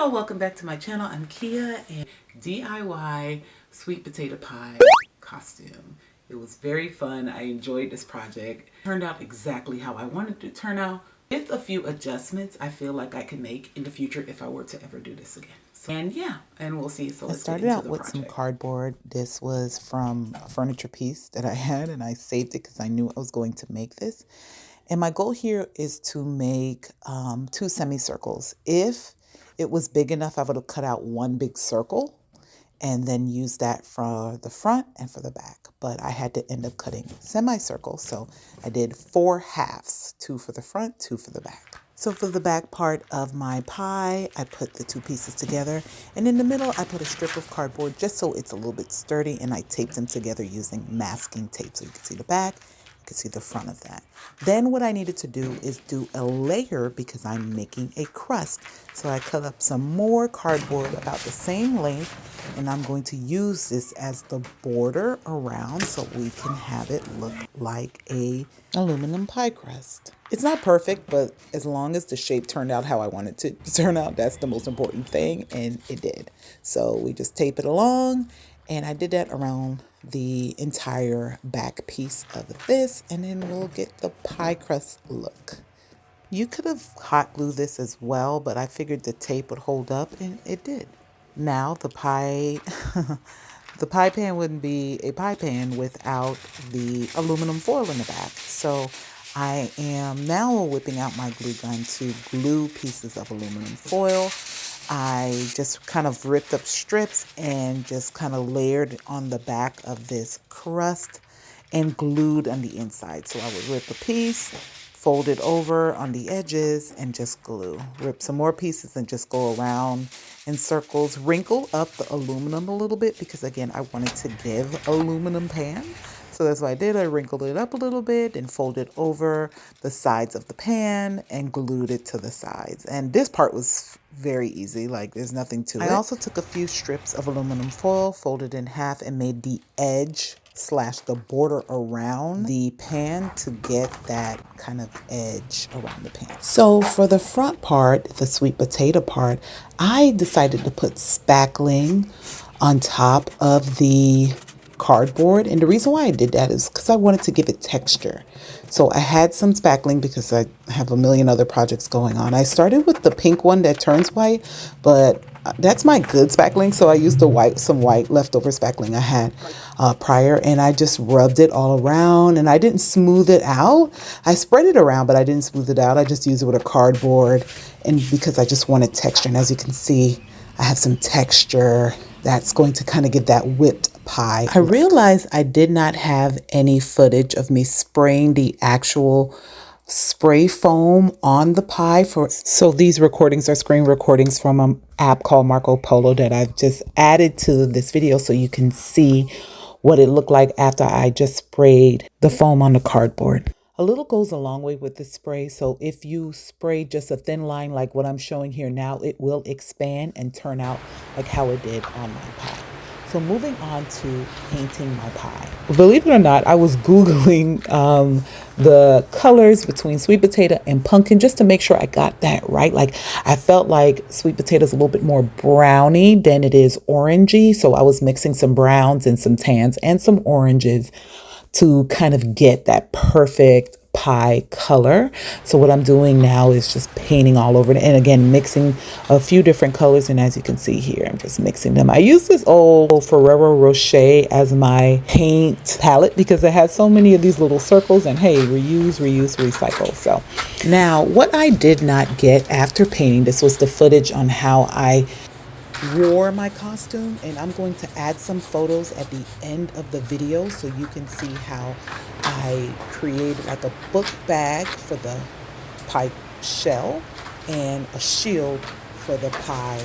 y'all, welcome back to my channel. I'm Kia and DIY sweet potato pie costume. It was very fun. I enjoyed this project. It turned out exactly how I wanted it to turn out with a few adjustments I feel like I can make in the future if I were to ever do this again. So, and yeah, and we'll see. So I let's started get into out the with project. some cardboard. This was from a furniture piece that I had, and I saved it because I knew I was going to make this. And my goal here is to make 2 semicircles. If it was big enough, I would have cut out one big circle and then use that for the front and for the back. But I had to end up cutting semicircles, so I did 4 halves, 2 for the front, 2 for the back. So for the back part of my pie, I put the 2 pieces together, and in the middle I put a strip of cardboard just so it's a little bit sturdy, and I taped them together using masking tape so you can see the back. You can see the front of that. Then what I needed to do is do a layer because I'm making a crust. So I cut up some more cardboard about the same length, and I'm going to use this as the border around so we can have it look like a aluminum pie crust. It's not perfect, but as long as the shape turned out how I wanted it to turn out, that's the most important thing, and it did. So we just tape it along, and I did that around the entire back piece of this, and then we'll get the pie crust look. You could have hot glued this as well, but I figured the tape would hold up, and it did. Now the pie, the pie pan wouldn't be a pie pan without the aluminum foil in the back. So I am now whipping out my glue gun to glue pieces of aluminum foil. I just kind of ripped up strips and just kind of layered on the back of this crust and glued on the inside. So I would rip a piece, fold it over on the edges, and just glue. Rip some more pieces and just go around in circles. Wrinkle up the aluminum a little bit because, again, I wanted to give aluminum pan. So that's what I did. I wrinkled it up a little bit and folded over the sides of the pan and glued it to the sides. And this part was very easy, like there's nothing to it. I also took a few strips of aluminum foil, folded in half, and made the edge / the border around the pan to get that kind of edge around the pan. So for the front part, the sweet potato part, I decided to put spackling on top of the cardboard, and the reason why I did that is because I wanted to give it texture. So I had some spackling because I have a million other projects going on. I started with the pink one that turns white, but that's my good spackling, so I used some white leftover spackling I had prior, and I just rubbed it all around, and I didn't smooth it out. I spread it around, but I didn't smooth it out. I just used it with a cardboard, and because I just wanted texture, and as you can see, I have some texture that's going to kind of give that whipped pie. I realized I did not have any footage of me spraying the actual spray foam on the pie so these recordings are screen recordings from an app called Marco Polo that I've just added to this video so you can see what it looked like after I just sprayed the foam on the cardboard. A little goes a long way with this spray, so if you spray just a thin line like what I'm showing here now, it will expand and turn out like how it did on my pie. So moving on to painting my pie. Believe it or not, I was Googling the colors between sweet potato and pumpkin just to make sure I got that right. Like I felt like sweet potato is a little bit more browny than it is orangey. So I was mixing some browns and some tans and some oranges to kind of get that perfect pie color. So what I'm doing now is just painting all over it, and again mixing a few different colors, and as you can see here, I'm just mixing them. I use this old Ferrero Rocher as my paint palette because it has so many of these little circles, and hey, reuse, recycle. So now what I did not get after painting this was the footage on how I wore my costume, and I'm going to add some photos at the end of the video so you can see how I created like a book bag for the pie shell and a shield for the pie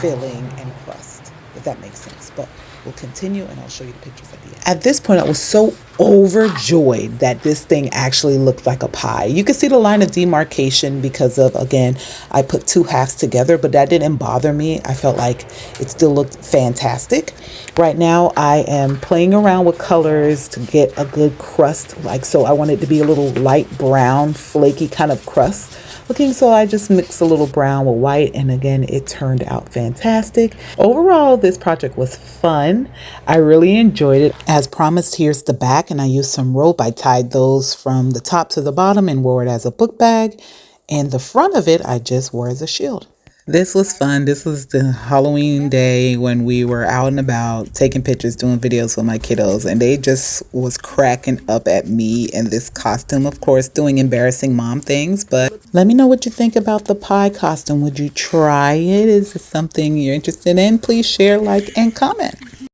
filling and crust. if that makes sense. But we'll continue and I'll show you the pictures at the end. At this point, I was so overjoyed that this thing actually looked like a pie. You can see the line of demarcation because of, again, I put two halves together, but that didn't bother me. I felt like it still looked fantastic. Right now, I am playing around with colors to get a good crust. So I want it to be a little light brown, flaky kind of crust looking. So I just mixed a little brown with white, and again, it turned out fantastic. Overall, this project was fun. I really enjoyed it. As promised, here's the back, and I used some rope. I tied those from the top to the bottom and wore it as a book bag, and the front of it I just wore as a shield. This was fun. This was the Halloween day when we were out and about taking pictures, doing videos with my kiddos, and they just was cracking up at me in this costume, of course, doing embarrassing mom things. But let me know what you think about the pie costume. Would you try it? Is it something you're interested in? Please share, like, and comment.